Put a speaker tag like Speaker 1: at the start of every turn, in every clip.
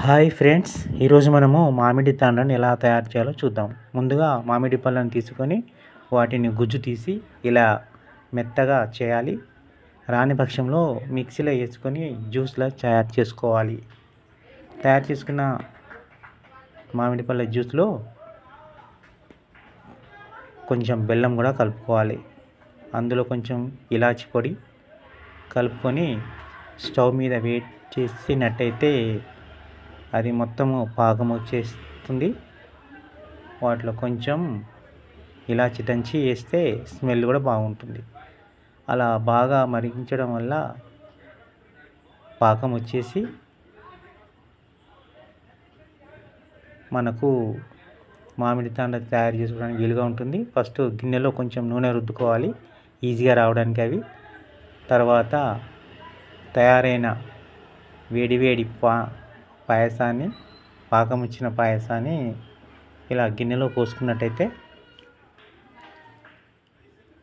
Speaker 1: Hi friends, ఈరోజు మనము మామిడి తాండ్రని ఎలా తయారు చేయాలో చూద్దాం. ముందుగా మామిడి పళ్ళను తీసుకొని వాటిని గుజ్జు తీసి ఇలా మెత్తగా చేయాలి. రాని పక్షంలో మిక్సీలో వేసుకొని జ్యూస్లా తయారు చేసుకోవాలి. తయారు చేసుకున్న మామిడి పళ్ళ జ్యూస్లో కొంచెం బెల్లం కూడా కలుపుకోవాలి. అందులో కొంచెం ఇలాచి పొడి కలుపుకొని స్టవ్ మీద వేడి చేసినట్టయితే అది మొత్తము పాకం వచ్చేస్తుంది. వాటిలో కొంచెం ఇలాచి దంచి వేస్తే స్మెల్ కూడా బాగుంటుంది. అలా బాగా మరిగించడం వల్ల పాకం వచ్చేసి మనకు మామిడి తాండ్ర తయారు చేసుకోవడానికి వీలుగా ఉంటుంది. ఫస్ట్ గిన్నెలో కొంచెం నూనె రుద్దుకోవాలి, ఈజీగా రావడానికి అవి. తర్వాత తయారైన వేడివేడి పాయసాన్ని, పాకం ఇచ్చిన పాయసాన్ని ఇలా గిన్నెలో పోసుకున్నట్టయితే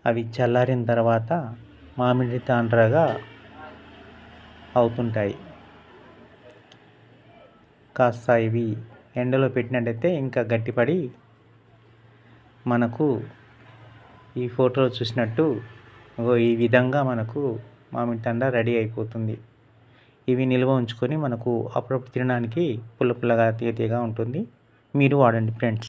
Speaker 1: అవి చల్లారిన తర్వాత మామిడి తాండ్రగా అవుతుంటాయి. కాస్త ఇవి ఎండలో పెట్టినట్టయితే ఇంకా గట్టిపడి మనకు ఈ ఫోటోలో చూసినట్టు ఈ విధంగా మనకు మామిడి తాండ్ర రెడీ అయిపోతుంది. ఇవి నిల్వ ఉంచుకొని మనకు అప్పుడప్పుడు తినడానికి పుల్ల పుల్లగా తీయగా ఉంటుంది. మీరు వాడండి ఫ్రెండ్స్.